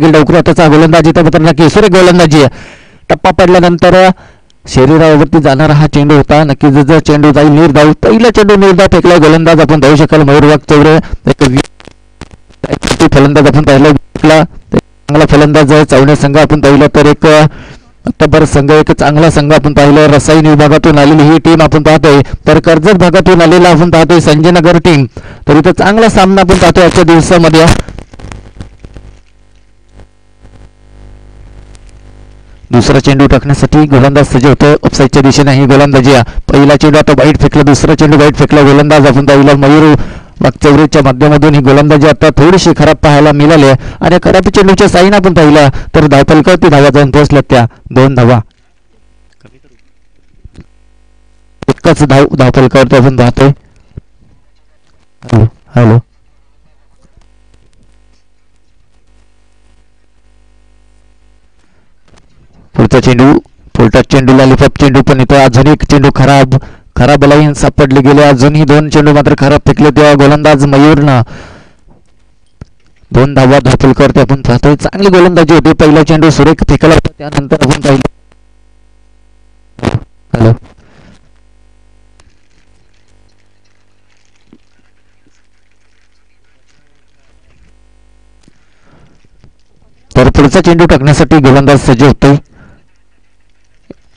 देखील डौकराटाचा गोलंदाजी तर मात्र नक्की सुरेख गोलंदाजी. टप्पा पडल्यानंतर शरीरावरती जाणारा हा चेंडू होता. नक्कीच जर चेंडू जाईल निर्धाव, पहिला चेंडू निर्धाव फेकला गोलंदाज आपण पाहू शकाल मयूर वाघचौरे. फलंदाज आपण पाहिला चांगला फलंदाज चौणे संघ आपण पाहिलं तर एक तब्बर संघ, एक चांगला संघ आपण पाहिलं. रसायन विभागातून आलेली ही टीम आपण पाहतोय. तर कर्जत भागातून आलेला आपण पाहतोय संजयनगर टीम. तर इथं चांगला सामना आपण पाहतोय आजच्या दिवसामध्ये. दुसरा चेंडू टाकण्यासाठी गोलंदाज सज्ज होतो. ऑफसाईडच्या दिशेने ही गोलंदाजी. पहिला चेंडू आता वाईट फेकला, दुसरा चेंडू वाईट फेकला गोलंदाज आपण पाहिला मयूर वाघचौरेच्या माध्यमातून ही गोलंदाजी आता थोडीशी खराब पाहायला मिळाली आणि खराब चेंडूच्या साईन आपण पाहिला तर धावफलकावरती धावा जाऊन पोहोचल्या त्या 2 धावा. एकच धावफलकावरती आपण पाहतोय. हॅलो पुढचा चेंडूला लिफअप चेंडू, पण इथं अजून एक चेंडू खराब लाईन सापडले गेले. अजूनही 2 चेंडू मात्र खराब फेकले तेव्हा गोलंदाज मयूरनं 2 धावा धावफलकावरती आपण पाहतोय. चांगली गोलंदाजी होती. पहिला चेंडू सुरेख फेकला होता, त्यानंतर आपण पाहिलं. हॅलो तर पुढचा चेंडू टाकण्यासाठी गोलंदाज सज्ज होतोय.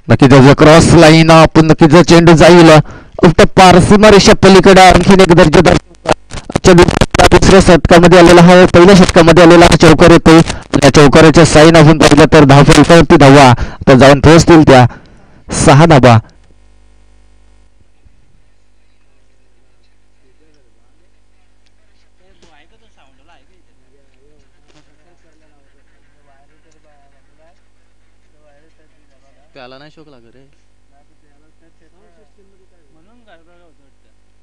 नक्कीच क्रॉस लाईन आपण नक्कीच चेंडू जाईल पारसीमा रेषा पलीकडे. आणखीन एक दर्जेदार दुसऱ्या षटकामध्ये आलेला हा, पहिल्या षटकामध्ये आलेला हा चौकार येतोय. या चौकाराच्या साईन आपण पाहिलं तर धावफलकावरती धावा तर जाऊन पोहोचतील त्या 6 धावा. त्याला नाही शोक लागत रे.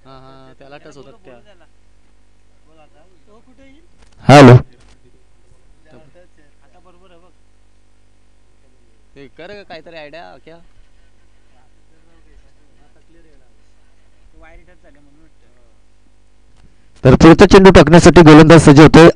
हा हा त्याला टच होतात त्या. हॅलो ते कर काहीतरी आयडिया क्या. तर पुढचा चेंडू टाकण्यासाठी गोलंदाज सज्ज होतोय.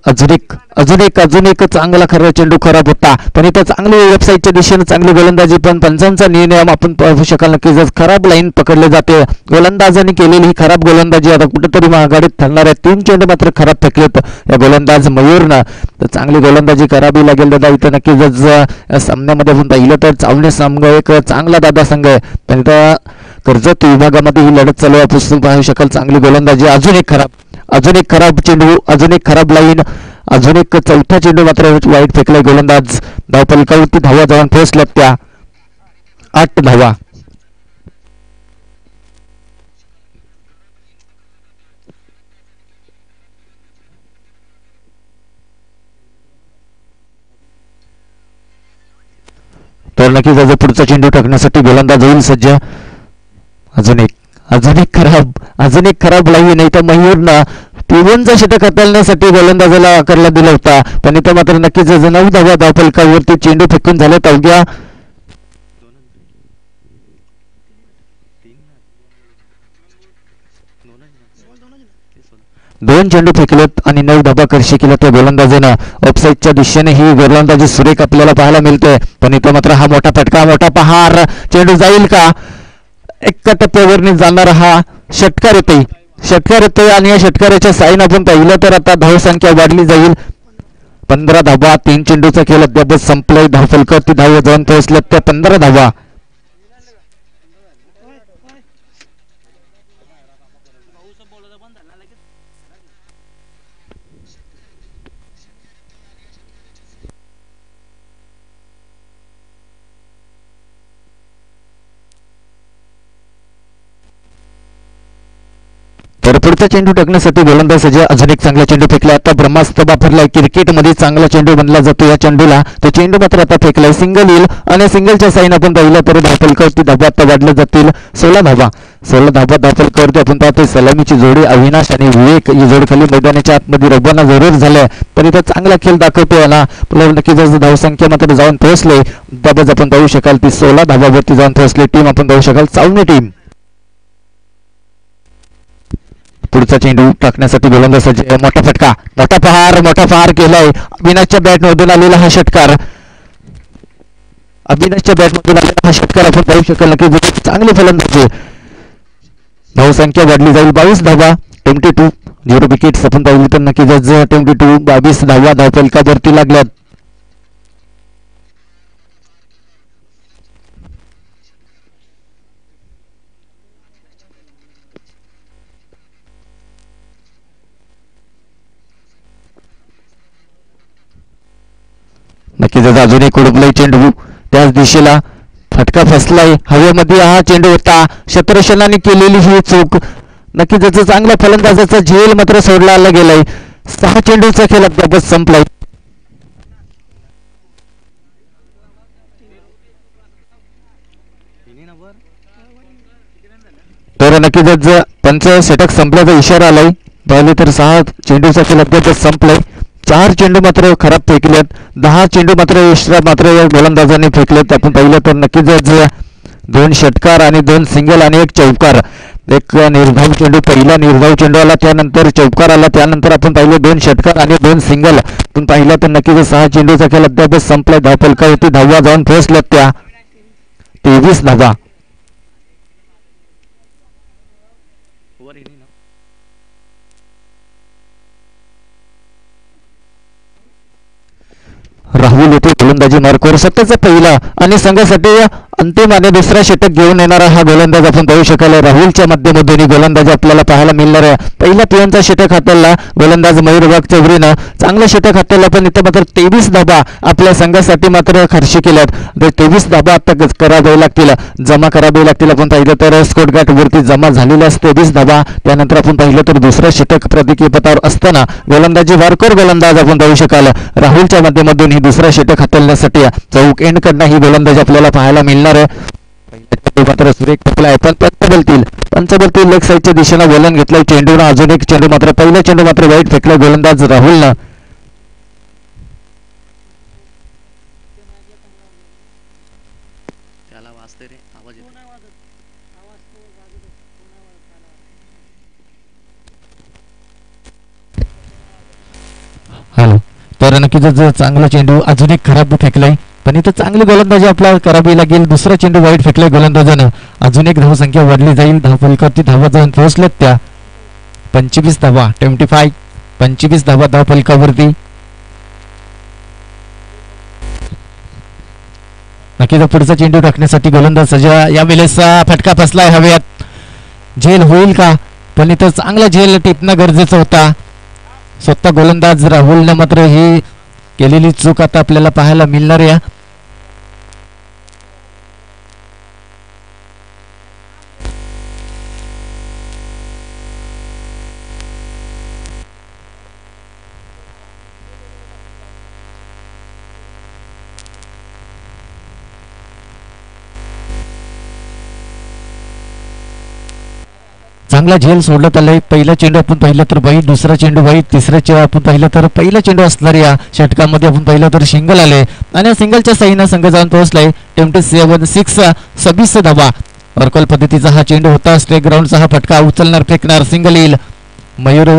अजून एक चांगला खरा चेंडू खराब होता, पण इथं चांगली वेबसाईटच्या दिशेने चांगली गोलंदाजी, पण पंचांचा निर्णय आपण पाहू शकाल नक्कीच खराब लाईन पकडले जाते. गोलंदाजांनी केलेली ही खराब गोलंदाजी आता कुठेतरी महागाडीत ठरणार आहे. 3 चेंडू मात्र खराब फेकलेत या गोलंदाज मयूरनं. तर चांगली गोलंदाजी करावी लागेल दादा इथं. नक्कीच सामन्यामध्ये आपण पाहिलं तर चावणे संघ एक चांगला दादा संघ आहे, पण इथं कर्जत विभागामध्ये ही लढत चालू आहे. पाहू शकाल चांगली गोलंदाजी. अजून एक खराब चेंडू, अजून एक खराब लाईन, अजून एक चौथा चेंडू मात्र वाईट फेकलाय गोलंदाज. धावफलकावरती धावा जाऊन पोहोचल्यात त्या 8 धावा. तर नक्कीच पुढचा चेंडू टाकण्यासाठी गोलंदाज होईल सज्ज. अजून एक खराब लाईन. नाही तर मयूरनं P1चा षटक हाताळण्यासाठी गोलंदाजाला आकारला दिला होता, पण इथं मात्र नक्कीच 9 धावा धावफलकावरती चेंडू फेकून झालेत अवघ्या 2 चेंडू फेकलेत आणि 9 धावा कर्षी केल्या त्या गोलंदाजानं. ऑफसाईडच्या दिशेने ही गोलंदाजी सुरेख आपल्याला पाहायला मिळतोय, पण इथं मात्र हा मोठा फटका, मोठा पहार. चेंडू जाईल का? एका टप्प्यावरनी जाणारा हा षटकार येतोय आणि या षटकाराच्या साईन आपण पाहिलं तर आता धावसंख्या वाढली जाईल. 15 धावा. 3 चेंडूचा खेळ अद्याप संपलाय. धावफलकावरती धावा जाऊन पोहोचल्यात त्या 15 धावा. तर पुढचा चेंडू टाकण्यासाठी गोलंदाज सज्ज. अजून एक चांगला चेंडू फेकला. आता ब्रह्मास्त्र वापरलाय. क्रिकेटमध्ये चांगला चेंडू बनला जातो या चेंडूला. तो चेंडू मात्र आता फेकलाय. सिंगल येईल आणि सिंगलच्या साईन आपण पाहिलं तर धावफलकावरती धावा आता वाढल्या जातील 16 धावा. 16 धावा धावफलकावरती आपण पाहतोय. सलामीची जोडी अविनाश आणि विवेक ही जोड खाली मैदानाच्या आतमध्ये रब्बाना जरूर झालंय, पण इथं चांगला खेळ दाखवतोय ना. नक्कीच धावसंख्या मात्र जाऊन पोहोचले. दाबाज आपण पाहू शकाल ती 16 धावावरती जाऊन पोहोचली टीम आपण पाहू शकाल चावणे टीम. पुढचा चेंडू टाकण्यासाठी गोलंदाज सज्ज आहे. मोठा फटका, मोठा प्रहार केलाय. अविनाशच्या बॅट मधून आलेला हा षटकार, अविनाशच्या बॅट मधून आलेला हा षटकार आपण पाहू शकाल नक्की. चांगली फलंदाजी, धावसंख्या वाढली जाईल 22 धावा, 22 0 विकेट्स आपण पाहिली तर नक्की 22 22 धावा धावफलकावरती लागल्यात. नक्कीच अजून एक उडवलाय चेंडू, त्याच दिशेला फटका फसलाय. हवेमध्ये हा चेंडू होता, क्षेत्ररक्षणाने केलेली ही चूक. नक्कीच त्याचं चांगल्या फलंदाजाचा झेल मात्र सोडला गेलाय. 6 चेंडूचा खेळ अद्याप संपलाय. तर नक्कीच पंच षटक संपल्याचा इशारा आलाय. पाहिले तर 6 चेंडूचा खेळ अद्याप संपलाय. 4 चेंडू मात्र खराब फेकलेत, 10 चेंडू मात्र एक्स्ट्रा मात्र या गोलंदाजाने फेकलेत. आपण पाहिलं तर नक्कीच 2 षटकार आणि 2 सिंगल आणि 1 चौकार. एक निर्धाव चेंडू, पहिला निर्धाव चेंडू आला, त्यानंतर चौकार आला, त्यानंतर आपण पाहिलं 2 षटकार आणि 2 सिंगल. आपण पाहिलं तर नक्कीच 6 चेंडूचा खेळ अद्याप संपलाय. धावफलकावरती धावा जाऊन पोहोचल्यात त्या 23 धावा. राहुल येथे गोलंदाजी मार्कवर सत्याचा पहिला आणि संघासाठी अंतिम आणि दुसरा षटक घेऊन येणारा हा गोलंदाज आपण पाहू शकाल. राहुलच्या माध्यमातून गोलंदाजी आपल्याला पाहायला मिळणार आहे. पहिला पियांचा षटक हाताळला गोलंदाज मयूर वाघचौधरीनं, चांगलं षटक हाताळला, पण इथं मात्र 23 धाबा आपल्या संघासाठी मात्र खर्ची केल्यात. 23 धाबा आता करावे लागतील, जमा करावे लागतील. आपण पाहिलं तर स्कोर गाठ वरती जमा झालेल्या 23 धाबा. त्यानंतर आपण पाहिलं तर दुसरं षटक प्रतिकीय पथावर असताना गोलंदाजी वारकर गोलंदाज आपण पाहू शकाल. राहुलच्या माध्यमातून ही दुसरा षटक हाताळण्यासाठी चौक एंड कडनं ही गोलंदाजी आपल्याला पाहायला मिळणार आहे. मात्र सुरेख फेकलाय, पण पंच बोलतील लेग साईडच्या दिशेनं वलन घेतलंय चेंडूनं. अजून एक चेंडू मात्र, पहिला चेंडू मात्र वाईट फेकलाय गोलंदाज राहुलनं. त्याला वाजते रे, आवाज येतो. हॅलो. तर नक्कीच चांगला चेंडू, अजून एक खराब फेकलाय, पण इथं चांगली गोलंदाजी आपल्याला करावी लागेल. दुसरा चेंडू वाईट फेकलाय गोलंदाजानं. अजून एक धावसंख्या वाढली जाईल. धावफलकावरती धावा जाऊन पोहोचल्यात त्या 25 धावा, 25 धावा धावफलकावरती. नक्कीच पुढचा चेंडू टाकण्यासाठी गोलंदाज सज्जा. यावेळेस फटका फसलाय हवेत, झेल होईल का? पण इथं चांगला झेल टिपणं गरजेचं होता. स्वतः गोलंदाज राहुलनं मात्र ही केलेली चूक आता आपल्याला पाहायला मिळणार आहे. चांगला झेल सोडण्यात आलाय. पहिला चेंडू आपण पाहिलं तर वाईट, दुसरा चेंडू वाईट, तिसरा चेंडू आपण पाहिलं तर पहिला चेंडू असणार या षटकामध्ये आपण पाहिलं तर सिंगल आले आणि सिंगलच्या साईनं संघ जाऊन पोहोचलाय 26 धावा. वर्कॉल पद्धतीचा हा चेंडू होता. स्ट्रेक ग्राउंडचा हा फटका, उचलणार फेकणार सिंगल येईल. मयूर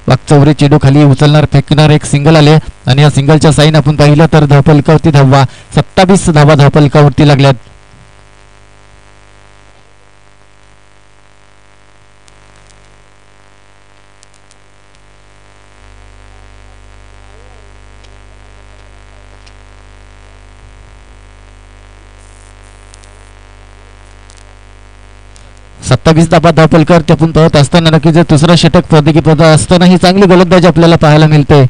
वाघचौधरी चेंडू खाली उचलणार फेकणार, एक सिंगल आले आणि या सिंगलच्या साईनं आपण पाहिलं तर धावफलकावरती धावा 27 धावा धावफलकावरती लागल्यात. धाबा धावफलकावर ते आपण पाहत असताना नक्की जर दुसरा षटक प्रतिकी पद असताना ही चांगली गोलंदाजी आपल्याला पाहायला मिळते.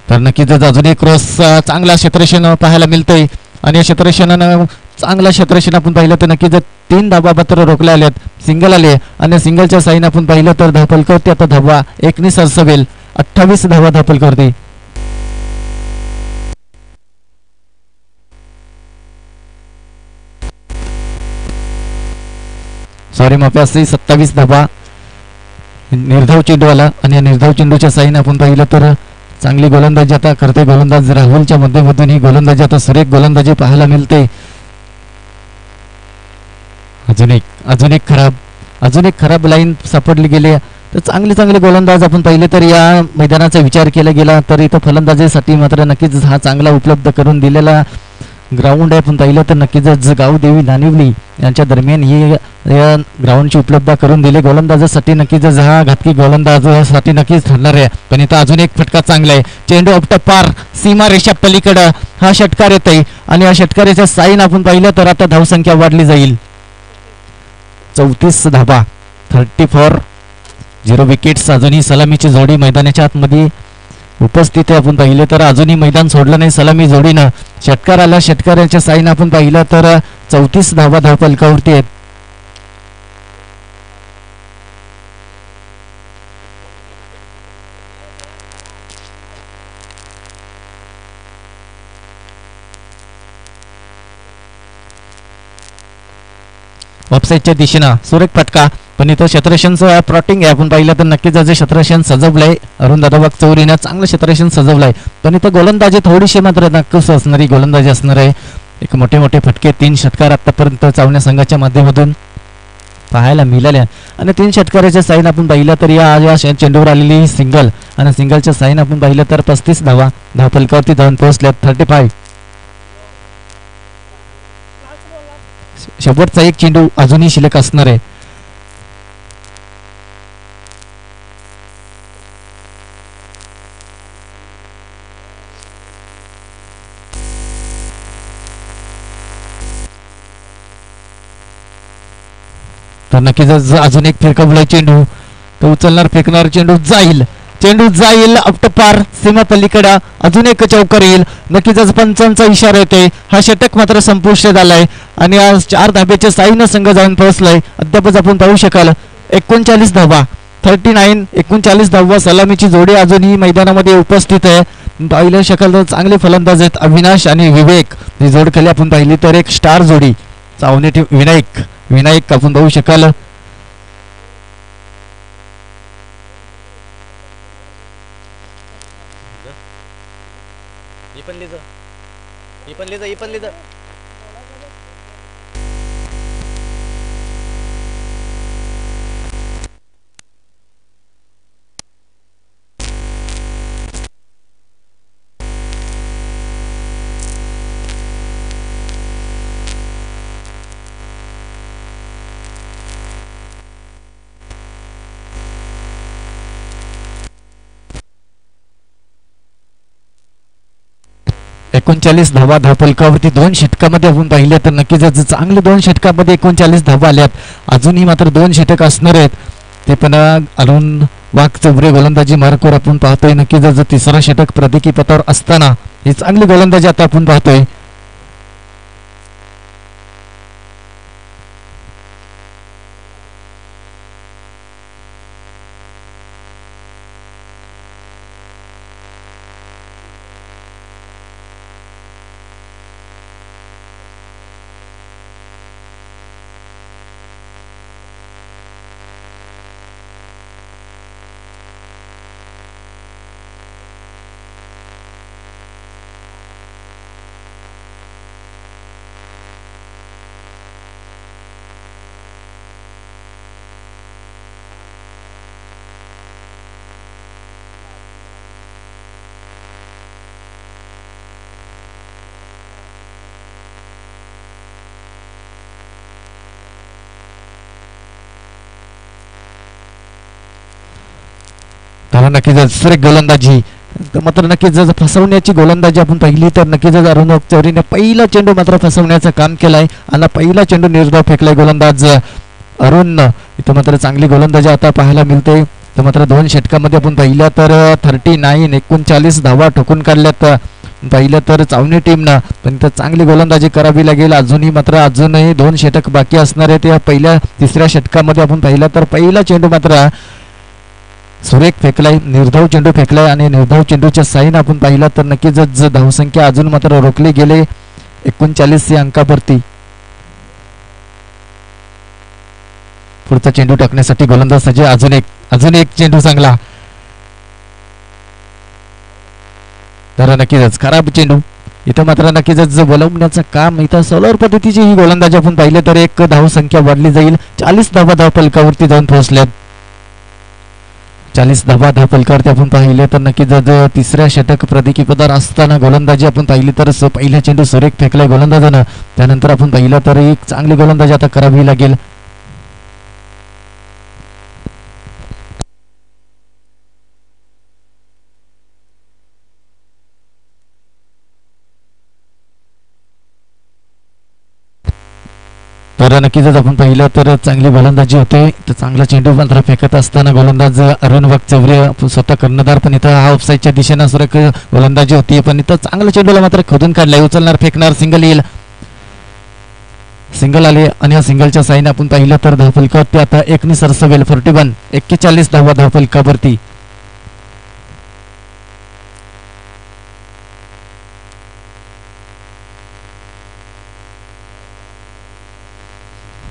तर नक्कीच अजून एक क्रॉस चांगला क्षेत्ररक्षण पाहायला मिळतंय आणि या क्षेत्ररक्षणानं चांगला क्षेत्ररक्षण आपण पाहिलं तर नक्कीच 3 धाबा मात्र रोखल्या आल्यात, सिंगल आले आणि सिंगलच्या साईनं आपण पाहिलं तर धावफलकावरती आता धावा 1 सरसवेल 28 धावा धावफलकावरती. सॉरी माफी, 27 धाबा निर्धाव चेंडू आला आणि या निर्धाव चेंडूच्या साईने आपण पाहिलं तर चांगली गोलंदाजी आता करते गोलंदाज राहुलच्या माध्यमातून. ही गोलंदाजी आता सुरेख गोलंदाजी पाहायला मिळते. अजून एक खराब अजून एक खराब लाईन सापडली गेली. तर चांगले गोलंदाज आपण पाहिले तर या मैदानाचा विचार केला गेला तर इथं फलंदाजीसाठी मात्र नक्कीच हा चांगला उपलब्ध करून दिलेला ग्राउंड आहे. आपण पाहिलं तर नक्कीच गावदेवी नानिवली यांच्या दरम्यान ही या ग्राउंडची उपलब्ध करून दिली. गोलंदाजासाठी नक्कीच हा घातकी गोलंदाजासाठी नक्कीच ठरणार आहे. पण इथं अजून एक फटका चांगला आहे. चेंडू ऑफ द पार सीमा रेषा पलीकडं हा षटकार येत आहे आणि या षटकाराचा साईन आपण पाहिलं तर आता धावसंख्या वाढली जाईल. 34 धाबा 34 0 विकेट्स. अजूनही सलामीची जोडी मैदानाच्या आतमध्ये उपस्थित आहे. आपण पाहिलं तर अजूनही मैदान सोडलं नाही सलामी जोडीनं. षटकार आला. षटकाराच्या साईन आपण पाहिलं तर 34 धावा धावफलकावरती आहेत. ऑफसाईडच्या दिशेनं सुरेख फटका. पण इथं क्षेत्ररक्षणचं प्लॉटिंग आहे. आपण पाहिलं तर नक्कीच आज क्षेत्ररक्षण सजवलंय. अरुण दादा चौरीनं चांगलं क्षेत्ररक्षण सजवलंय. पण इथं गोलंदाजी थोडीशी मात्र नक्कीच असणारी गोलंदाजी असणार आहे. एक मोठे फटके 3 षटकार आतापर्यंत चावण्या संघाच्या माध्यमातून पाहायला मिळाल्या आणि 3 षटकाराच्या साईन आपण पाहिलं तर या चेंडूवर आलेली सिंगल आणि सिंगलच्या साईन आपण पाहिलं तर 35 धावा धावफलकावरती जाऊन पोहोचल्यात. 35. शेवटचा एक चेंडू अजूनही शिल्लक असणार आहे. तर नक्कीच अजून एक फिरकवलाय चेंडू. तो उचलणार फेकणार चेंडू जाईल अप पार सीमा पलीकडे. अजून एक चौकार येईल. नक्कीच पंचांचा इशारा येतोय. हा षटक मात्र संपुष्टात आलाय आणि आज 4 धाब्याच्या साईनं संघ जाऊन पोहोचलाय. अद्यापच आपण पाहू शकाल 39 धावा 39 धावा सलामीची जोडी अजूनही मैदानामध्ये उपस्थित आहे. पाहिलं शकाल तर चांगले फलंदाज आहेत अविनाश आणि विवेक. ही जोड खाली आपण पाहिली तर एक स्टार जोडी चावणे विनायक आपण पाहू शकाल. एकोणचाळीस धावा धावफलकावरती 2 षटकामध्ये आपण पाहिले तर नक्कीच चांगले 2 षटकामध्ये 39 धावा आल्यात. अजूनही मात्र 2 षटक असणार आहेत. ते पण अरुण वाघ चौरे गोलंदाजी मार्कवर आपण पाहतोय. नक्कीच तिसरा षटक प्रतीकी पथावर असताना ही चांगली गोलंदाजी आता आपण पाहतोय. नक्कीच सुरेख गोलंदाजी मात्र नक्कीच फसवण्याची गोलंदाजी आपण पाहिली तर नक्कीच अरुण चौरीने पहिला चेंडू मात्र फसवण्याचं काम केलंय आणि पहिला चेंडू निर्धाव फेकलाय गोलंदाज अरुण. इथं मात्र चांगली गोलंदाजी आता पाहायला मिळते. तर मात्र 2 षटकामध्ये आपण पाहिलं तर 39 धावा ठोकून काढल्यात पाहिलं तर चावणी टीमनं. पण इथं चांगली गोलंदाजी करावी लागेल. अजूनही 2 षटक बाकी असणार आहेत. या पहिल्या 3ऱ्या षटकामध्ये आपण पाहिलं तर पहिला चेंडू मात्र सुरेख फेकलाय निर्धाव चेंडू फेकलाय आणि निर्धाव चेंडूच्या साईन आपण पाहिला तर नक्कीच धावसंख्या अजून मात्र रोखली गेले 39 या अंकावरती. पुढचा चेंडू टाकण्यासाठी गोलंदाज सज्ज. अजून एक चेंडू चांगला. तर नक्कीच खराब चेंडू इथं मात्र नक्कीच बोलवण्याचं काम इथं सोलर पद्धतीची ही गोलंदाजी आपण पाहिले तर एक धावसंख्या वाढली जाईल. 40 धावा धावफलकावरती जाऊन पोहोचल्यात. 40 धावा धावफलकावरती आपण पाहिले तर नक्कीच तिसऱ्या षटक प्रतिकीपदार असताना गोलंदाजी आपण पाहिली तर पहिला चेंडू सुरेख फेकलाय गोलंदाजानं. त्यानंतर आपण पाहिलं तर एक चांगली गोलंदाजी आता करावी लागेल. तर नक्कीच आपण पाहिलं तर चांगली गोलंदाजी होते. तर चांगला चेंडू मात्र फेकत असताना गोलंदाज अरुण वाघचौरे स्वतः कर्णधार पण इथं हा ऑफसाईडच्या दिशेनं सुरेख गोलंदाजी होती. पण इथं चांगला चेंडूला मात्र खोदून काढलाय. उचलणार फेकणार सिंगल येईल. सिंगल आले आणि या सिंगलच्या साईन आपण पाहिलं तर धावफलकावरती आता 1 सरसवेल 41 धावा धावफलकावरती.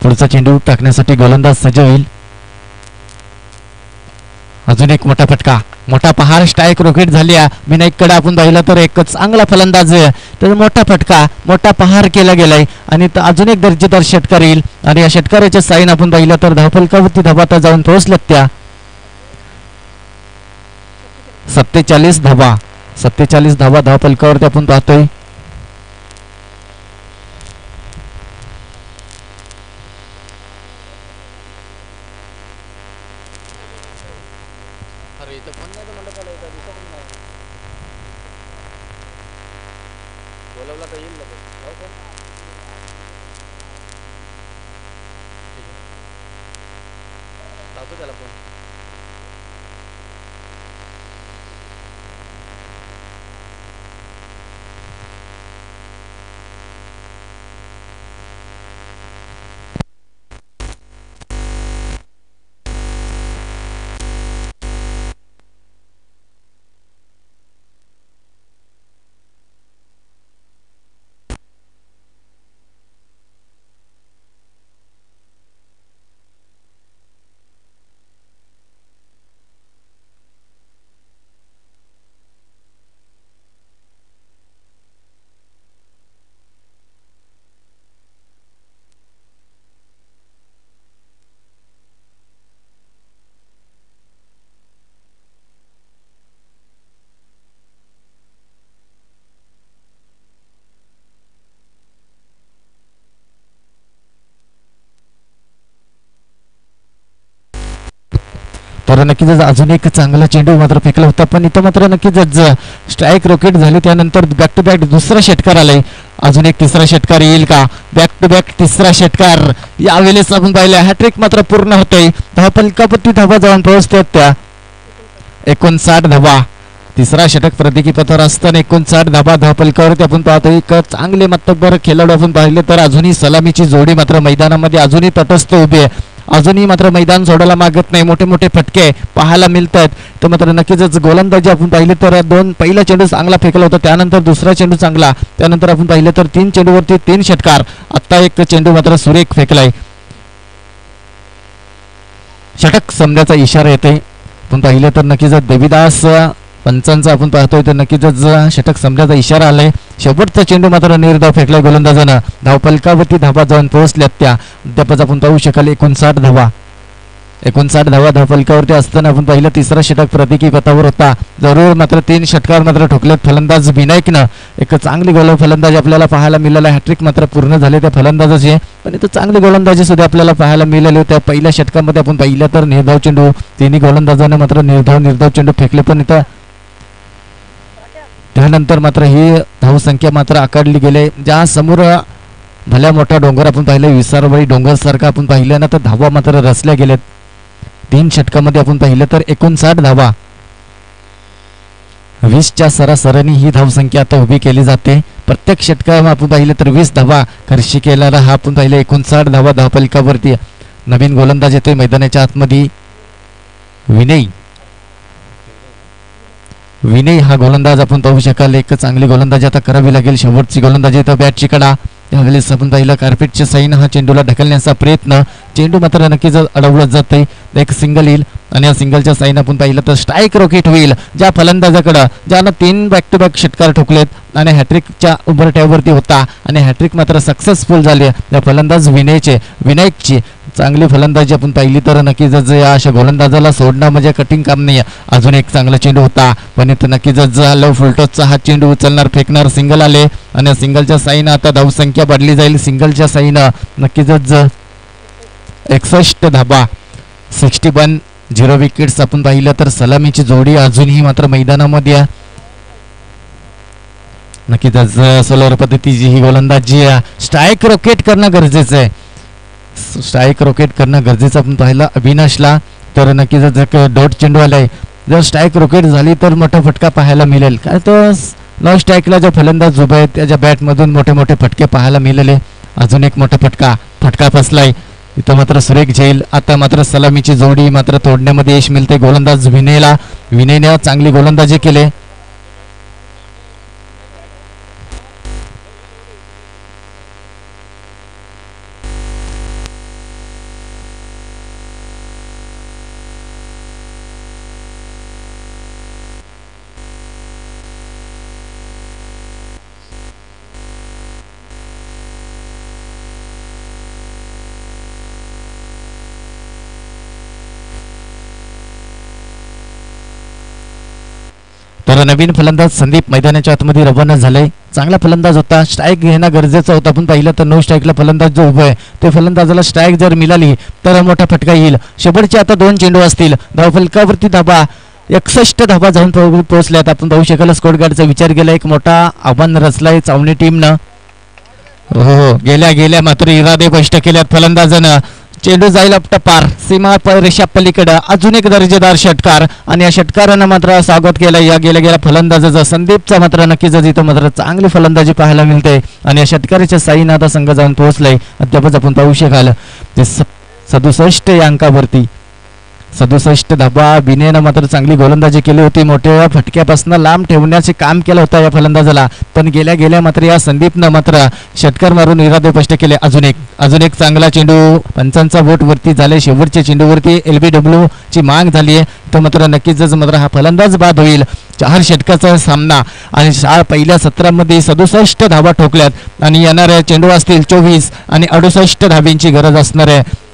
पुढचा चेंडू टाकण्यासाठी गोलंदाज सज्ज होईल. अजून एक मोठा फटका, मोठा पहार स्ट्राईक रॉकेट झाली. विनायककडे आपण पाहिलं तर एक चांगला फलंदाज तर मोठा फटका मोठा पहार केला गेलाय आणि अजून एक दर्जेदार षटकार येईल आणि या षटकाराच्या साईन आपण पाहिलं तर धावफलकावरती धावा आता जाऊन पोहोचल्यात त्या 47 धावा धावफलकावरती आपण पाहतोय. तर नक्कीच अजून एक चांगला चेंडू मात्र फेकला होता. पण इथं मात्र नक्कीच स्ट्राईक रॉकेट झाली. त्यानंतर बॅक टू बॅक दुसरा षटकार आलाय. अजून एक तिसरा षटकार येईल का? बॅक टू बॅक तिसरा षटकार यावेळेस आपण पाहिलं. हॅट्रिक मात्र पूर्ण होतोय. धावफलकावरती धावा जाऊन पोहोचतात त्या 59 धावा. तिसरा षटक प्रतिकीपथावर असताना 59 धावा धावफलकावरती आपण पाहतोय. एक चांगले मातब्बर खेळाडू आपण पाहिले तर अजूनही सलामीची जोडी मात्र मैदानामध्ये अजूनही तटस्थ उभी आहे. अजूनही मात्र मैदान सोडायला मागत नाही. मोठे मोठे फटके पाहायला मिळतात. तर मात्र नक्कीच गोलंदाजी आपण पाहिले तर पहिला चेंडू चांगला फेकला होता. त्यानंतर दुसरा चेंडू चांगला. त्यानंतर आपण पाहिलं तर 3 चेंडूवरती 3 षटकार. आता एक चेंडू मात्र सुरेख फेकलाय. षटक समजायचा इशारा येते. आपण पाहिलं तर नक्कीच देवीदास पंचांचा आपण पाहतोय तर नक्कीच षटक समजायचा इशारा आलाय. शेवटचा चेंडू मात्र निर्धाव फेकलाय गोलंदाजानं. धावफलकावरती धावा जाऊन पोहोचल्यात त्या अद्यापच आपण पाहू शकाल 59 धावा. 59 धावा धावफलकावरती असताना आपण पाहिलं तिसरा षटक प्रतिकीपथावर होता. जरूर मात्र 3 षटकार मात्र ठोकलेत फलंदाज विनायकनं. एक चांगली फलंदाजी आपल्याला पाहायला मिळाला. हॅट्रिक मात्र पूर्ण झाले त्या फलंदाजाचे. पण इथं चांगली गोलंदाजी सुद्धा आपल्याला पाहायला मिळाली. त्या पहिल्या षटकामध्ये आपण पाहिलं तर निर्धाव चेंडू तिन्ही गोलंदाजानं मात्र निर्धाव चेंडू फेकले. पण इथं त्यानंतर मात्र ही धावसंख्या मात्र आकारली गेले. ज्या समोर भल्या मोठा डोंगर आपण पाहिलं विसारवाडी डोंगर सारखा आपण पाहिलं ना तर धावा मात्र रचल्या गेल्यात. 3 षटकामध्ये आपण पाहिलं तर 59 धावा. 20च्या सरासरीने ही धावसंख्या आता उभी केली जाते. प्रत्येक षटकामध्ये आपण पाहिलं तर 20 धावा खर्ची केलेला हा आपण पाहिलं 59 धावा धावफलकावरती. नवीन गोलंदाज येतोय मैदानाच्या आतमध्ये. विनय हा गोलंदाज आपण पाहू शकाल. एक चांगली गोलंदाजी आता करावी लागेल. शेवटची गोलंदाजी तर बॅटची कडा. त्यावेळेस आपण पाहिलं कार्पेटच्या साईन हा चेंडूला ढकलण्याचा प्रयत्न. चेंडू मात्र नक्कीच अडवला जाते. एक सिंगल येईल. आणि या सिंगलच्या साईन आपण पाहिलं तर स्ट्राईक रॉकेट होईल ज्या फलंदाजाकडं ज्यानं 3 बॅक टू बॅक षटकार ठोकलेत आणि हॅट्रिकच्या उंबरठ्यावरती होता आणि हॅट्रिक मात्र सक्सेसफुल झाली. त्या फलंदाज विनायकची चांगली फलंदाजी आपण पाहिली तर नक्कीच या अशा गोलंदाजाला सोडणं म्हणजे कठीण काम नाही. अजून एक चांगला चेंडू होता पण इथं नक्कीच लो फुलटॉसचा हा चेंडू उचलणार फेकणार सिंगल आले आणि सिंगलच्या साईनं आता धावसंख्या वाढली जाईल. सिंगलच्या साईनं नक्कीच 61 धाबा 61 0 विकेट्स आपण पाहिलं तर सलामीची जोडी अजूनही मात्र मैदानामध्ये नक्कीच सोलर पद्धतीची ही गोलंदाजी स्ट्राईक रॉकेट करणं गरजेचं आहे. स्ट्राईक रॉकेट करणं गरजेचं आपण पाहिलं अविनाशला तर नक्कीच डॉट चेंडू आलाय. जर स्ट्राईक रॉकेट झाली तर मोठा फटका पाहायला मिळेल काय तर नो स्ट्राईकला जो फलंदाज उभा आहे त्याच्या बॅटमधून मोठे मोठे फटके पाहायला मिळाले. अजून एक मोठा फटका फसलाय इथं मात्र सुरेख झेल. आता मात्र सलामीची जोडी मात्र तोडण्यामध्ये यश मिळते गोलंदाज विनयने चांगली गोलंदाजी केले. तर नवीन फलंदाज संदीप मैदानाच्या आतमध्ये रवाना झालाय. चांगला फलंदाज होता स्ट्राईक घेणं गरजेचं होतं. आपण पाहिलं तर नो स्ट्राईकला फलंदाज जो उभा आहे ते फलंदाजाला स्ट्राईक जर मिळाली तर मोठा फटका येईल. शेवटचे आता 2 चेंडू असतील. धावफलकावरती धाबा 61 धाबा जाऊन पोहोचल्यात. आपण पाहू शकाल स्कोर गार्डचा विचार केला एक मोठा आव्हान रचलाय चावणी टीमनं. हो गेल्या मात्र इरादे स्पष्ट केल्यात फलंदाजानं. चेंडू जाईल पार सीमा रेषा पलीकडे अजून एक दर्जेदार षटकार आणि या षटकारानं मात्र स्वागत केलं या गेल्या संदीपचा संदीपचा मात्र नक्कीच इथं मात्र चांगली फलंदाजी पाहायला मिळते आणि या षटकाराच्या साईनं आता संघ जाऊन पोहोचलाय. अद्यापच आपण पाहू शकाल ते 67 या अंकावरती 67 धाबा. विनयनं मात्र चांगली गोलंदाजी केली होती. मोठ्या फटक्यापासून लांब ठेवण्याचे काम केलं होतं या फलंदाजाला पण गेल्या मात्र या संदीपनं मात्र षटकार मारून इरादे स्पष्ट केले. अजून एक चांगला चेंडू पंचांचा बोट वरती झाले. शेवटच्या चेंडूवरती LBW ची माग झाली आहे तर मात्र नक्कीच मात्र हा फलंदाज बाद होईल. 4 षटकाचा सामना आणि पहिल्या सत्रामध्ये 67 धाबा ठोकल्यात आणि येणाऱ्या चेंडू असतील 24 आणि 68 धाब्यांची गरज असणार आहे.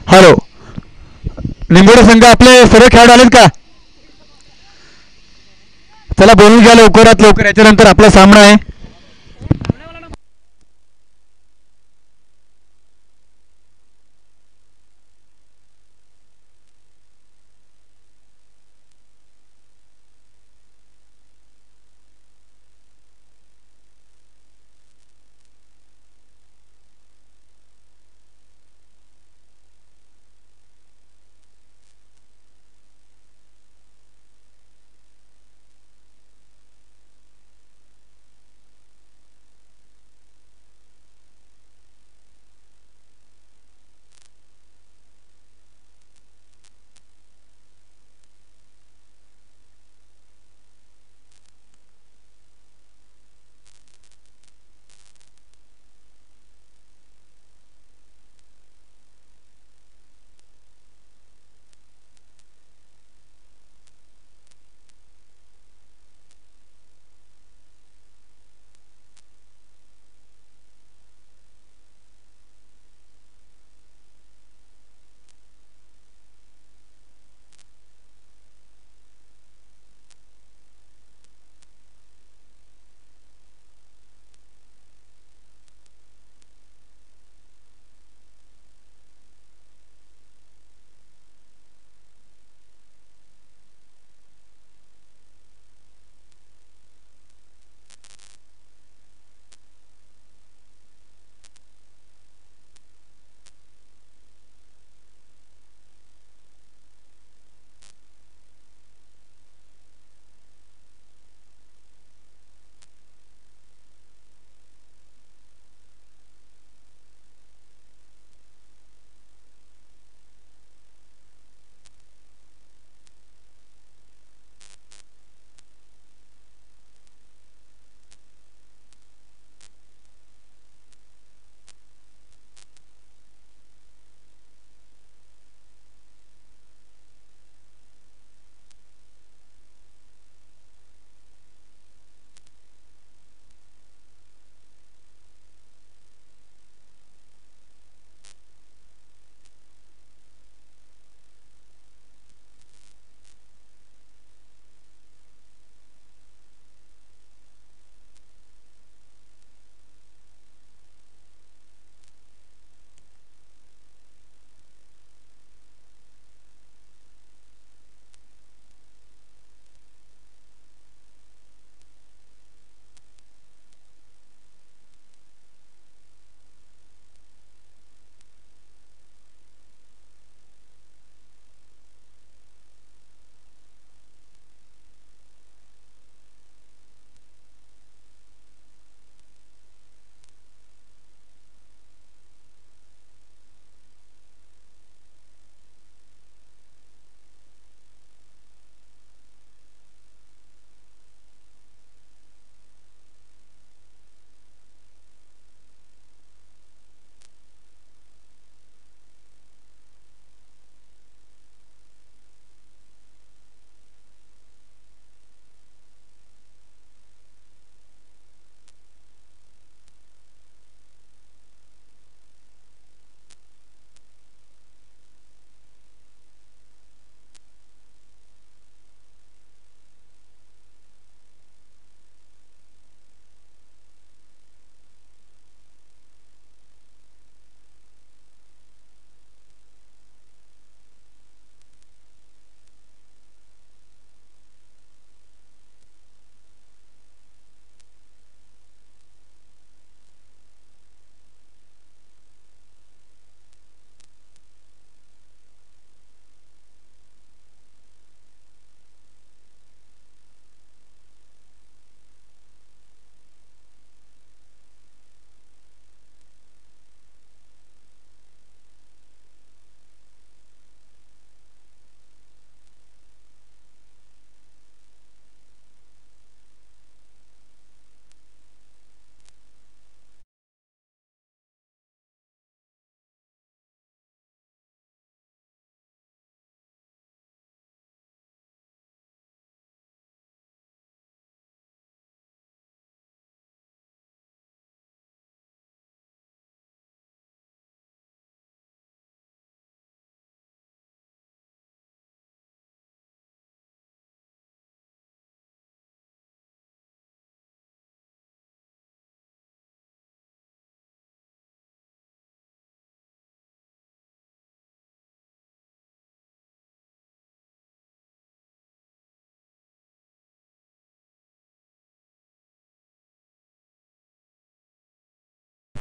हॅलो, निंबोडे संघ आपले सर्व खेळाडू आलेत का? चला बोलून घ्या लवकरात लवकर, याच्यानंतर आपला सामना आहे.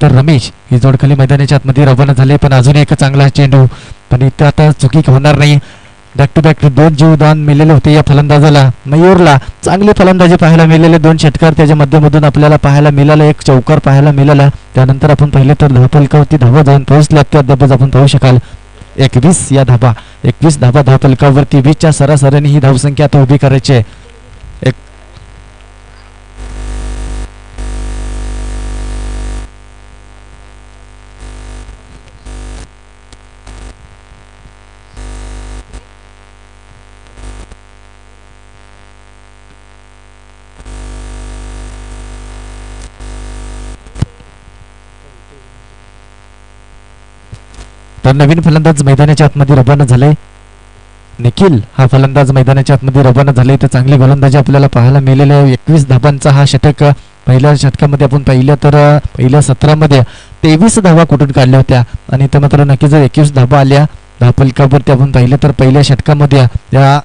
तर रमेश ही जोडखाली मैदानाच्या आतमध्ये रवाना झाले, पण अजून एक चांगला चेंडू, पण इथं आता चुकी होणार नाही. बॅक टू बॅक 2 जीवदान मिळालेले होते या फलंदाजाला. मयूरला चांगली फलंदाजी पाहायला मिळाले, 2 षटकार त्याच्या माध्यमातून आपल्याला पाहायला मिळालं, एक चौकार पाहायला मिळाला. त्यानंतर आपण पाहिले तर धावफलकावरती धावा जाऊन पोहोचल्या, त्या अद्यापच आपण पाहू शकाल 21 या धावा, 21 धावा धावफलकावरती. 20च्या सरासरीने ही धावसंख्या आता उभी करायची आहे. तर नवीन फलंदाज मैदानाच्या आतमध्ये रवाना झाले. निखिल हा फलंदाज मैदानाच्या आतमध्ये रवाना झाले. तर चांगली गोलंदाजी आपल्याला पाहायला मिळालेली आहे. 21 धाबांचा हा षटक. पहिल्या षटकामध्ये आपण पाहिलं तर पहिल्या सत्रामध्ये 23 धावा कुठून काढल्या होत्या, आणि तर मात्र नक्कीच 21 धाबा आल्या धावफलकावरती. आपण पाहिलं तर पहिल्या षटकामध्ये या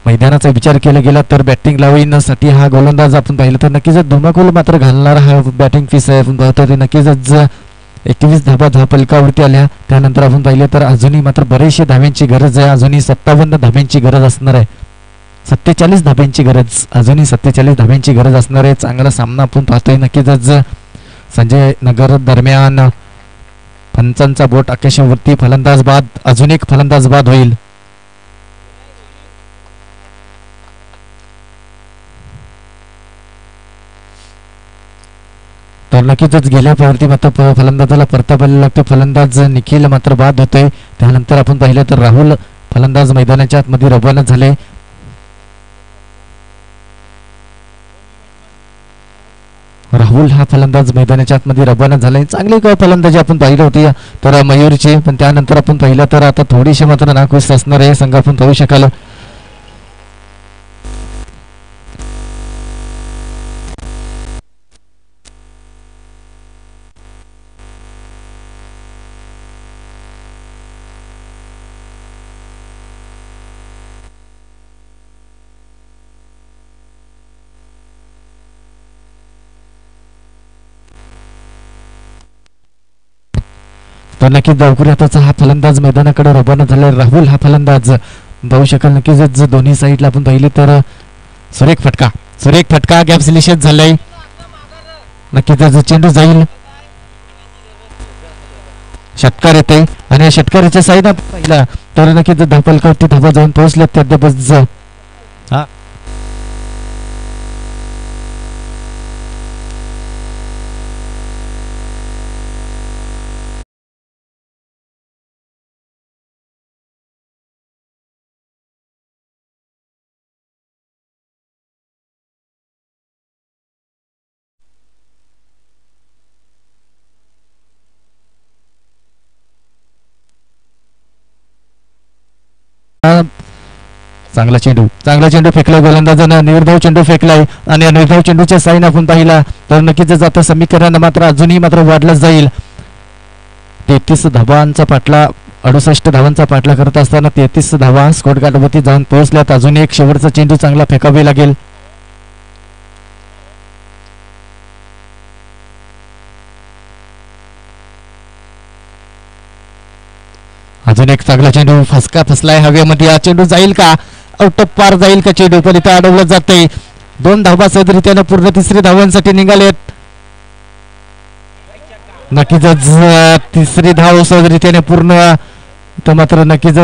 मैदानाचा विचार केला गेला तर बॅटिंग लावण्यासाठी हा गोलंदाज आपण पाहिलं तर नक्कीच धुमाकूल मात्र घालणारा हा बॅटिंग पीस आहे. आपण पाहतो ते नक्कीच 21 धाबा धावफलकावरती आल्या. त्यानंतर आपण पाहिलं तर अजूनही मात्र बरेचशे धाब्यांची गरज आहे. अजूनही 57 धाब्यांची गरज असणार आहे. 47 धाब्यांची गरज, अजूनही 47 धाब्यांची गरज असणार आहे. चांगला सामना आपण पाहतोय नक्कीच संजय नगर दरम्यान. पंचांचा बोट आकाशावरती, फलंदाज बाद, अजून एक फलंदाज बाद होईल. तर नक्कीच गेल्या पावरती मात्र फलंदाजाला परतावायला लागतो. फलंदाज निखिल मात्र बाद होतोय. त्यानंतर आपण पाहिलं तर राहुल फलंदाज मैदानाच्या आतमध्ये रवाना झाले. राहुल हा फलंदाज मैदानाच्या आतमध्ये रवाना झालाय. चांगली फलंदाजी आपण पाहिली होती तर मयूरची, पण त्यानंतर आपण पाहिलं तर आता थोडीशी मात्र नाखुश असणार आहे संघ आपण पाहू शकाल. तर नक्कीच गावकरी हाताचा हा फलंदाज मैदानाकडे रवाना झालाय. राहुल हा फलंदाज पाहू शकाल. नक्कीच दोन्ही साईडला आपण पाहिली तर सुरेख फटका गॅप सिलेक्शन झालाय. नक्कीच चेंडू जाईल, षटकार येते, आणि या षटकाराच्या साईड पाहिला तर नक्कीच धावफलकावरती धावा जाऊन पोहोचल्या. त्याद्यापच चांगला चेंडू फेकलाय गोलंदाजानं. निर्धाव चेंडू फेकलाय, आणि निर्धाव चेंडूच्या साईन आपण पाहिला तर नक्कीच आता समीकरण मात्र अजूनही मात्र वाढलं जाईल. 33 धावांचा पाठला, 68 धावांचा पाठला करत असताना 33 धावा स्कोर कार्डवरती जाऊन पोहोचल्यात. अजून एक शेवटचा चेंडू चांगला फेकावे लागेल. अजून एक चांगला चेंडू, फसका फसलाय हवेमध्ये. हा चेंडू जाईल का, आउट ऑफ पार जाईल का चेंडू, पण इथं अडवलं जाते. 2 धावा सहजरित्यानं पूर्ण 3री धावांसाठी निघालेत. नक्कीच 3री धाव सहजरित्याने पूर्ण, तर मात्र नक्कीच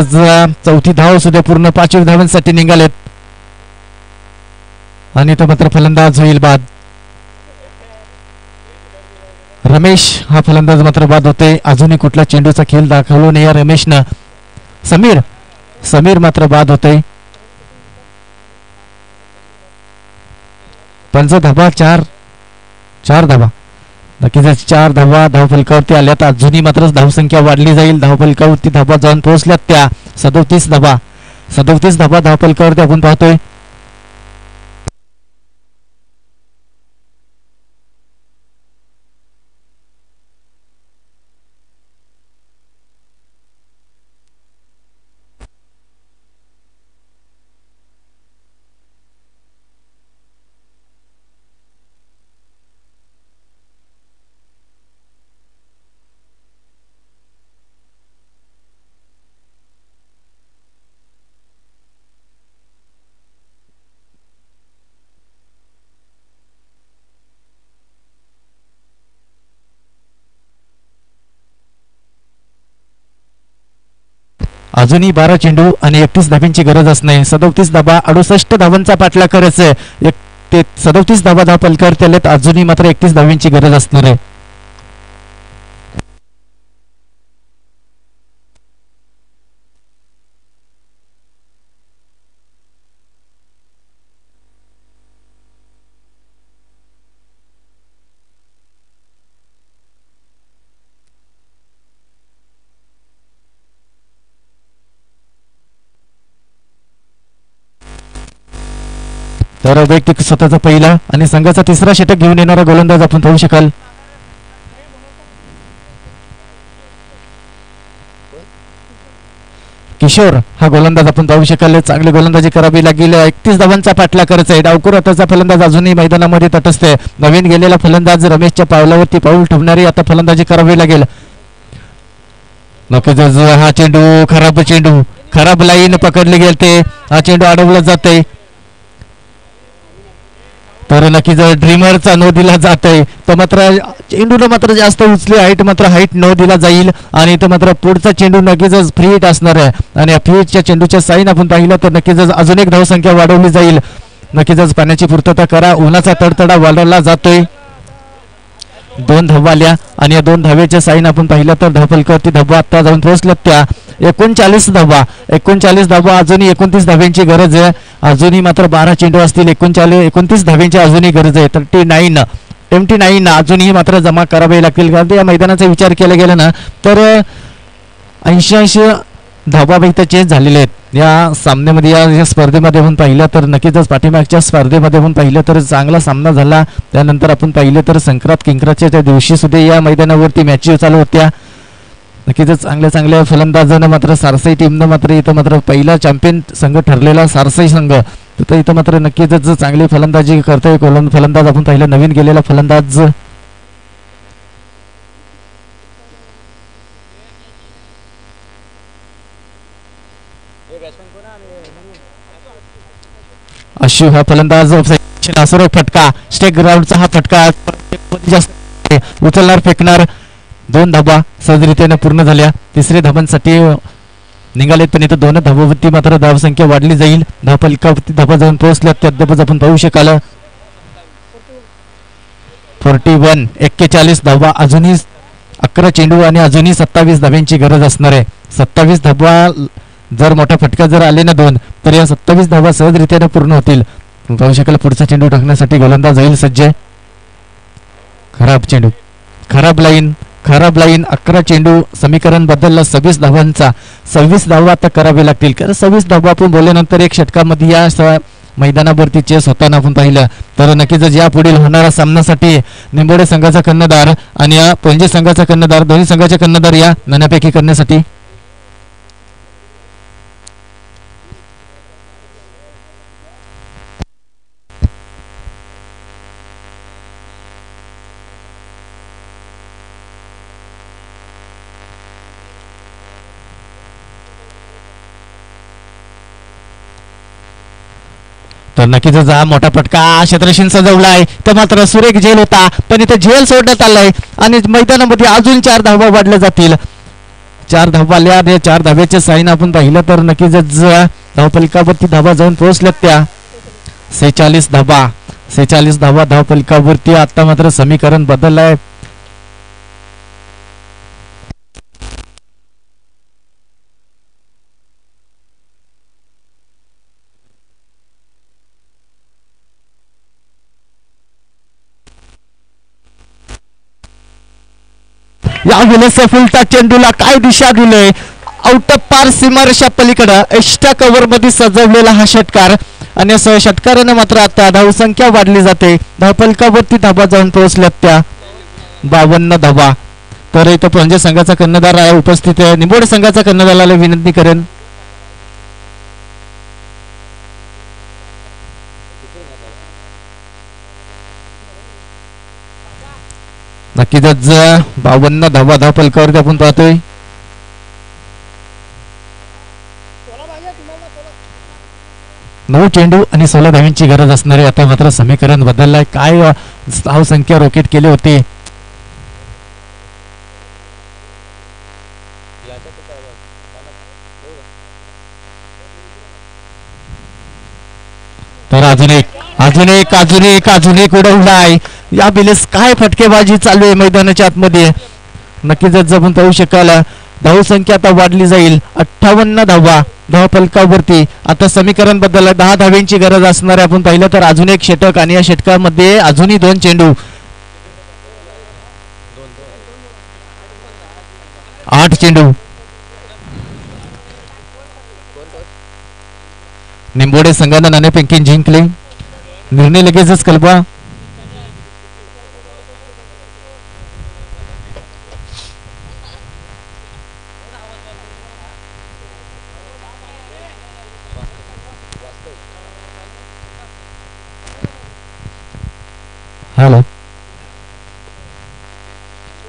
4थी धाव सुद्धा पूर्ण 5व्या धावांसाठी निघालेत, आणि तो मात्र फलंदाज होईल बाद. रमेश हा फलंदाज मात्र बाद होते. अजूनही कुठला चेंडूचा खेळ दाखवलो नाही या रमेशनं. समीर मात्र बाद होते. 5 धावा, 4 धावा, नक्कीच 4 धावा धावफलकावरती आल्यात. अजूनही मात्र धावसंख्या वाढली जाईल. धावफलकावरती धावा जाऊन पोहोचल्यात त्या 37 धावा धावफलकावरती आपण पाहतोय. अजूनही 12 चेंडू आणि 31 धाब्यांची गरज असणे. 37 धाबा 68 धावांचा पाठलाग करायचं. ते 37 धाबा धाव पलकर त्याला अजूनही मात्र 31 धाव्यांची गरज असणार आहे. तर वैयक्तिक स्वतःचा पहिला आणि संघाचा तिसरा षटक घेऊन येणारा गोलंदाज आपण पाहू शकाल. किशोर हा गोलंदाज आपण पाहू शकाल. चांगली गोलंदाजी करावी लागेल. 31 धावांचा पाठलाग करायचा आहे. डावखुर हाताचा फलंदाज अजूनही मैदानामध्ये तटस्थ आहे. नवीन गेलेला फलंदाज रमेशच्या पावलावरती पाऊल ठेवणारी आता फलंदाजी करावी लागेल. नक्कीच हा चेंडू खराब लाईन पकडली गेलते. हा चेंडू अडवला जाते. तर नक्कीच ड्रीमरचा नो दिला जात आहे. तर मात्र चेंडूला मात्र जास्त उचली हाईट नो दिला जाईल आणि तो मात्र पुढचा चेंडू नक्कीच फ्री हिट असणार आहे. आणि फ्री हिटच्या चेंडूच्या साईन आपण पाहिलं तर नक्कीच अजून एक धावसंख्या वाढवली जाईल. नक्कीच पाण्याची पूर्तता करा. उन्हाचा तडतडा वाढवला जातोय. 2 धावा आल्या आणि या 2 धावेच्या साईन आपण पाहिलं तर धावफलकावरती धावा आता जाऊन पोहोचल्या. त्या 39 धावा अजूनही 29 धाव्यांची गरज आहे. अजूनही मात्र 12 चेंडू असतील. 29 धाव्यांची अजूनही गरज आहे. 29 अजूनही मात्र जमा करावे लागतील. कारण या मैदानाचा विचार केला गेला ना तर 80 धावा इथं चेंज झालेले आहेत या सामन्यामध्ये. या स्पर्धेमध्ये आपण पाहिलं तर नक्कीच पाठीमागच्या स्पर्धेमध्ये आपण पाहिलं तर चांगला सामना झाला. त्यानंतर आपण पाहिलं तर किंक्रातच्या त्या दिवशी सुद्धा या मैदानावरती मॅचेस चालू होत्या. नक्कीच चांगल्या फलंदाजानं मात्र सारसाई टीमनं मात्र इथं मात्र पहिला चॅम्पियन संघ ठरलेला सारसाई संघ तर इथं मात्र नक्कीच चांगली फलंदाजी करतोय. फलंदाज आपण पाहिलं नवीन गेलेला फलंदाज अशू हा फलंदाज फटका स्टेक ग्राउंडचा हा फटका उचलणार फेकणार. 2 धाबा सहजरित्याने पूर्ण झाल्या. 3ऱ्या धाबांसाठी निघालेत पण इथं 2 धाबावरती मात्र धावसंख्या वाढली जाईल. धावफलकावरती धाबा जाऊन पोहोचल्या त्यात आपण पाहू शकाल. 41 धाबा अजूनही 11 चेंडू आणि अजूनही 27 धाब्यांची गरज असणार आहे. 27 धाबा जर मोठा फटका जर आले ना 2 तर या 27 धाबा सहजरित्याने पूर्ण होतील. पाहू शकाल पुढचा चेंडू टाकण्यासाठी गोलंदाज होईल सज्ज. खराब लाईन 11 चेंडू समीकरण बदललं. 26 धावा आता करावे लागतील. कारण 26 धावा आपण बोलल्यानंतर एक षटकामध्ये या मैदानावरती चेस होताना आपण पाहिलं तर नक्कीच या पुढील होणाऱ्या सामन्यासाठी निंबोडे संघाचा कर्णधार आणि या पणजी संघाचा कर्णधार दोन्ही संघाचे कर्णधार या नाण्यापैकी करण्यासाठी तर नक्कीच हा मोठा फटका क्षेत्रशीन सजवलाय. तर मात्र सुरेख झेल होता पण इथे झेल सोडण्यात आलाय आणि मैदानामध्ये अजून 4 धावा वाढल्या जातील. 4 धावा आल्या आणि 4 धाव्याचे साईन आपण पाहिलं तर नक्कीच धावफलकावरती धावा जाऊन पोहोचल्यात. त्या 46 धावा धावफलकावरती आता मात्र समीकरण बदललंय. या विलसा फुलटा चेंडूला काय दिशा दिलंय. आउट ऑफ पार सीमारेषा पलीकडे एक्स्ट्रा कव्हर मध्ये सजवलेला हा षटकार आणि षटकाराने मात्र आता धावसंख्या वाढली जाते. धावफलकावरती धाबा जाऊन पोहोचल्यात त्या 52 धाबा. तर इथं पणजी संघाचा कर्णधार आहे उपस्थित आहे. निंबोडे संघाचा कर्णधाराला विनंती करेन नक्कीच 52 धावा धावफलकावरती आपण पाहतोय. नऊ चेंडू आणि 16 धाव्यांची गरज असणारे. आता मात्र समीकरण बदललंय. काय धावसंख्या रॉकेट केले होते. तर अजून एक उडवलाय. या बिलेस काय फटकेबाजी चालू आहे मैदानाच्या आतमध्ये. नक्कीच जपून पाहू शकाल. धावसंख्या आता वाढली जाईल. 58 धावा फलकावरती. आता समीकरण बद्दल 10 धाव्यांची गरज असणार आहे. आपण पाहिलं तर अजून एक षटक आणि या षटकामध्ये अजूनही 2 चेंडू. 8 चेंडू. निंबोडे संघानं नाणेफेकी जिंकले. निर्णय लगेचच कल्पा. हॅलो,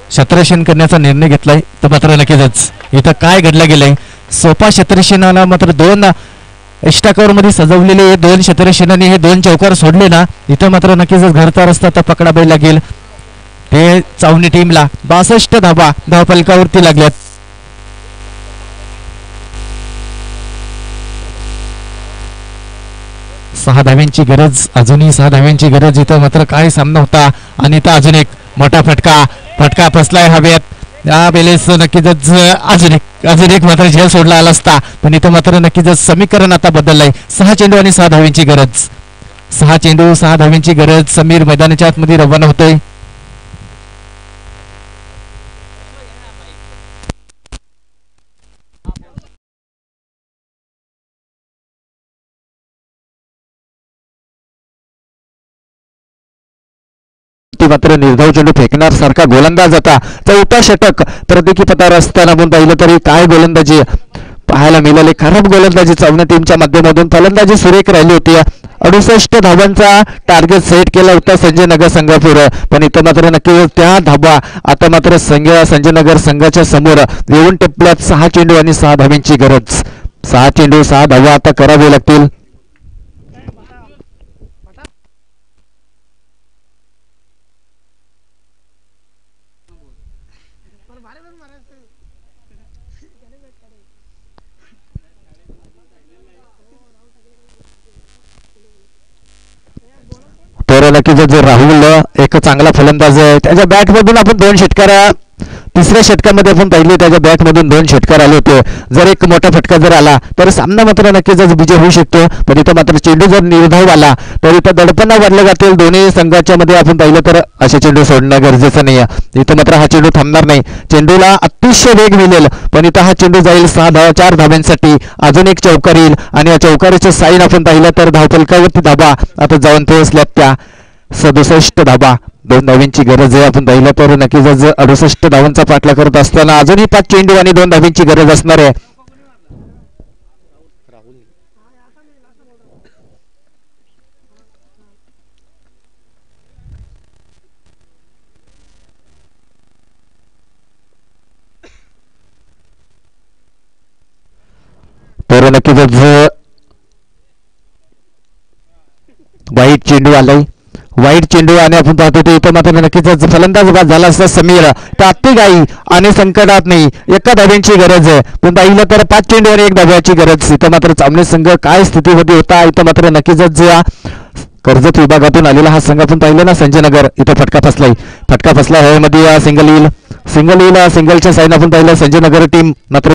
क्षेत्ररक्षण करण्याचा निर्णय घेतलाय. तर मात्र नक्कीच इथं काय घडलं गेलंय. सोपा क्षेत्ररक्षणाला मात्र 2 एस्टाकवर मध्ये सजवलेले 2 क्षेत्ररक्षणाने हे 2 चौकार सोडले ना, इथं मात्र नक्कीच घरचा रस्ता तर पकडावे लागेल. ते चावणी टीमला 62 धावा फलकावरती लागल्यात. सहा धाव्यांची गरज. अजूनही 6 धाव्यांची गरज. इथं मात्र काय सामना होता. आणि इथं अजून एक मोठा फटका फसलाय हवेत. या वेळेस नक्कीच अजून एक मात्र झेल सोडला आला असता. पण इथं मात्र नक्कीच समीकरण आता बदललंय. 6 चेंडू आणि 6 धाव्यांची गरज. 6 चेंडू 6 धाव्यांची गरज. समीर मैदानाच्या आतमध्ये रवाना होतोय. मात्र निर्धाव चेंडू फेकणार सारखा गोलंदाज होता. 4था षटक प्रतीकी पथावर असताना आपण पाहिलं तरी काय गोलंदाजी पाहायला मिळाली. खराब गोलंदाजी चावण्या टीमच्या माध्यमातून. फलंदाजी सुरेख राहिली होती. 68 धावांचा टार्गेट सेट केला होता संजय नगर संघापूर. पण इथं मात्र नक्की त्या धावा आता मात्र संजय नगर संघाच्या समोर येऊन टेपल्यात. 6 चेंडू आणि 6 धाव्यांची गरज. 6 चेंडू 6 धावा आता करावे लागतील. तर नक्कीच जर राहुल एक चांगला फलंदाज आहे. त्याच्या बॅटमधून आपण 2 षटकार. तिसऱ्या षटकामध्ये आपण पाहिले त्याच्या बॅटमधून 2 षटकार आले होते. जर एक मोठा फटका जर आला तर सामना मात्र नक्कीच विजय होऊ शकतो. पण इथं मात्र चेंडू जर निर्धाव आला तर इथं दडपणा वाढले जातील. दोन्ही संघाच्या मध्ये आपण पाहिलं तर असे चेंडू सोडणं गरजेचं नाही आहे. इथं मात्र हा चेंडू थांबणार नाही. चेंडूला अतिशय वेग मिळेल. पण इथं हा चेंडू जाईल 4 धाव्यांसाठी. अजून एक चौकार येईल आणि या चौकाराचे साईन आपण पाहिलं तर धावफलकावरती धाबा आता जाऊन पोहोचल्यात त्या 67 धाबा. 2 धाव्यांची गरज आहे. आपण पाहिलं तर नक्कीच 68 धावांचा पाठला करत असताना अजूनही 5 चेंडू आणि 2 धाव्यांची गरज असणार आहे. तर नक्कीच वाईट चेंडू आलाय. वाईट चेंडू आणि आपण पाहतो ते इथं मात्र नक्कीच फलंदाज बाद झाला असता समीर. तात्तिगाई आणि संकटात नाही. 1 धाव्यांची गरज आहे. पण पाहिलं तर 5 चेंडू आणि 1 धाव्याची गरज. इथं मात्र चावणे संघ काय स्थितीमध्ये होता. इथं मात्र नक्कीच कर्जत विभागातून आलेला हा संघ आपण पाहिलं ना संजय नगर. इथं फटका फसला हवेमध्ये. सिंगल येईल. सिंगलच्या साईन आपण पाहिलं संजय नगर टीम मात्र